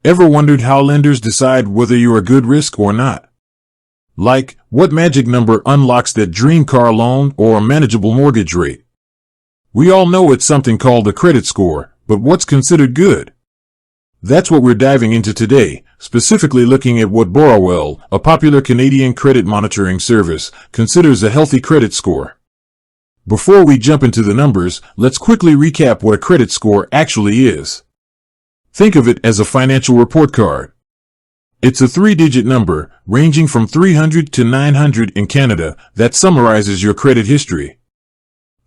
Ever wondered how lenders decide whether you're a good risk or not? Like, what magic number unlocks that dream car loan or a manageable mortgage rate? We all know it's something called a credit score, but what's considered good? That's what we're diving into today, specifically looking at what Borrowell, a popular Canadian credit monitoring service, considers a healthy credit score. Before we jump into the numbers, let's quickly recap what a credit score actually is. Think of it as a financial report card. It's a 3-digit number, ranging from 300 to 900 in Canada, that summarizes your credit history.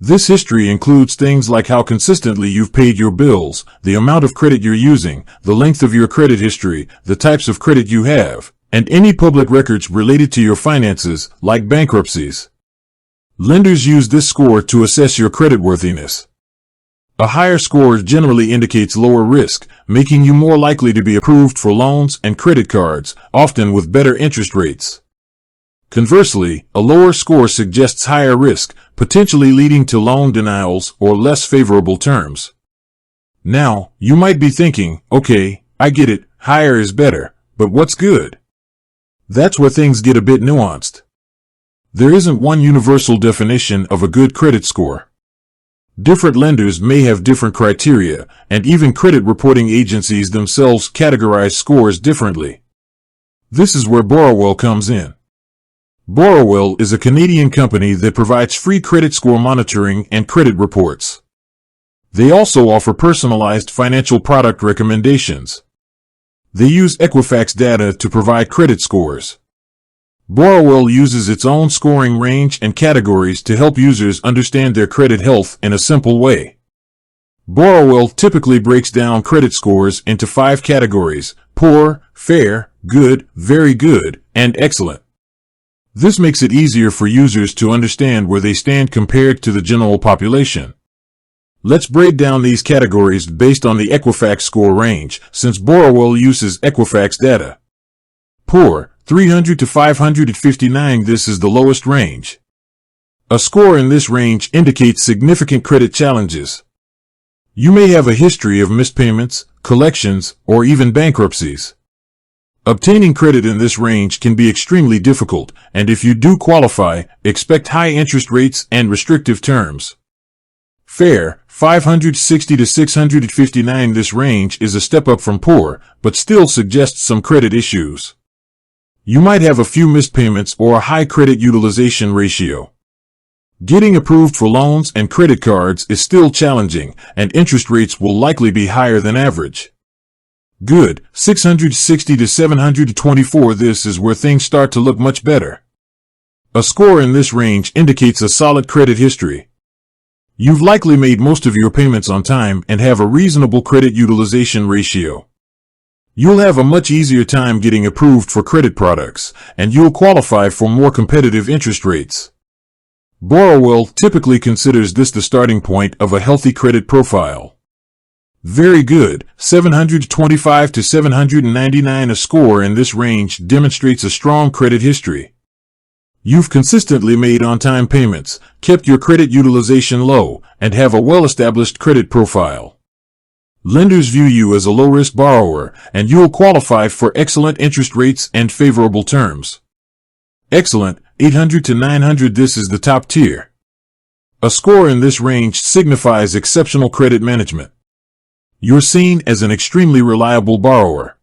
This history includes things like how consistently you've paid your bills, the amount of credit you're using, the length of your credit history, the types of credit you have, and any public records related to your finances, like bankruptcies. Lenders use this score to assess your creditworthiness. A higher score generally indicates lower risk, making you more likely to be approved for loans and credit cards, often with better interest rates. Conversely, a lower score suggests higher risk, potentially leading to loan denials or less favorable terms. Now, you might be thinking, okay, I get it, higher is better, but what's good? That's where things get a bit nuanced. There isn't one universal definition of a good credit score. Different lenders may have different criteria, and even credit reporting agencies themselves categorize scores differently. This is where Borrowell comes in. Borrowell is a Canadian company that provides free credit score monitoring and credit reports. They also offer personalized financial product recommendations. They use Equifax data to provide credit scores. Borrowell uses its own scoring range and categories to help users understand their credit health in a simple way. Borrowell typically breaks down credit scores into 5 categories: poor, fair, good, very good, and excellent. This makes it easier for users to understand where they stand compared to the general population. Let's break down these categories based on the Equifax score range, since Borrowell uses Equifax data. Poor, 300 to 559. This is the lowest range. A score in this range indicates significant credit challenges. You may have a history of missed payments, collections, or even bankruptcies. Obtaining credit in this range can be extremely difficult, and if you do qualify, expect high interest rates and restrictive terms. Fair, 560 to 659. This range is a step up from poor, but still suggests some credit issues. You might have a few missed payments or a high credit utilization ratio. Getting approved for loans and credit cards is still challenging, and interest rates will likely be higher than average. Good, 660 to 724. This is where things start to look much better. A score in this range indicates a solid credit history. You've likely made most of your payments on time and have a reasonable credit utilization ratio. You'll have a much easier time getting approved for credit products, and you'll qualify for more competitive interest rates. Borrowell typically considers this the starting point of a healthy credit profile. Very good, 725 to 799. A score in this range demonstrates a strong credit history. You've consistently made on-time payments, kept your credit utilization low, and have a well-established credit profile. Lenders view you as a low-risk borrower, and you'll qualify for excellent interest rates and favorable terms. Excellent, 800 to 900. This is the top tier. A score in this range signifies exceptional credit management. You're seen as an extremely reliable borrower.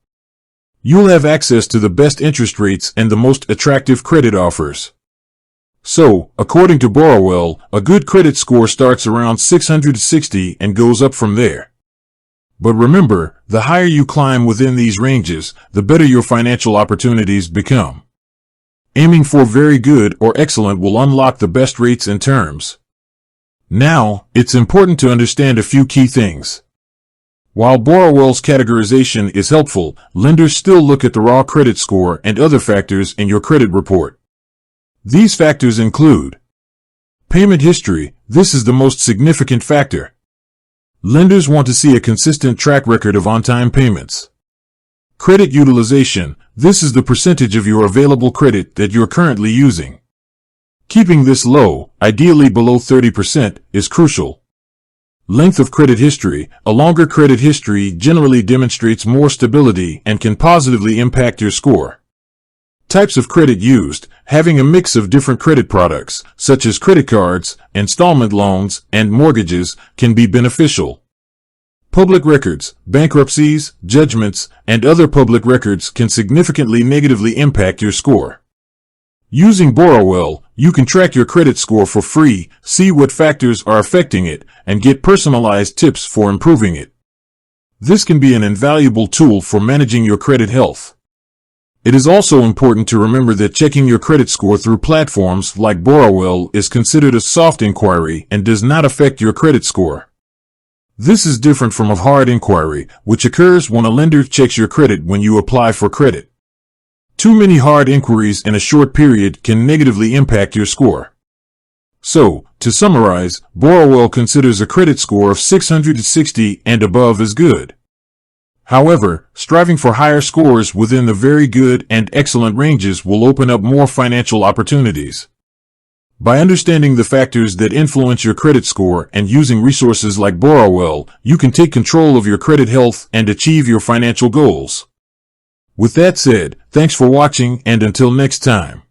You'll have access to the best interest rates and the most attractive credit offers. So, according to Borrowell, a good credit score starts around 660 and goes up from there. But remember, the higher you climb within these ranges, the better your financial opportunities become. Aiming for very good or excellent will unlock the best rates and terms. Now, it's important to understand a few key things. While Borrowell's categorization is helpful, lenders still look at the raw credit score and other factors in your credit report. These factors include payment history. This is the most significant factor. Lenders want to see a consistent track record of on-time payments. Credit utilization. This is the percentage of your available credit that you're currently using. Keeping this low, ideally below 30%, is crucial. Length of credit history. A longer credit history generally demonstrates more stability and can positively impact your score. Types of credit used. Having a mix of different credit products, such as credit cards, installment loans, and mortgages, can be beneficial. Public records. Bankruptcies, judgments, and other public records can significantly negatively impact your score. Using Borrowell, you can track your credit score for free, see what factors are affecting it, and get personalized tips for improving it. This can be an invaluable tool for managing your credit health. It is also important to remember that checking your credit score through platforms like Borrowell is considered a soft inquiry and does not affect your credit score. This is different from a hard inquiry, which occurs when a lender checks your credit when you apply for credit. Too many hard inquiries in a short period can negatively impact your score. So, to summarize, Borrowell considers a credit score of 660 and above as good. However, striving for higher scores within the very good and excellent ranges will open up more financial opportunities. By understanding the factors that influence your credit score and using resources like Borrowell, you can take control of your credit health and achieve your financial goals. With that said, thanks for watching, and until next time.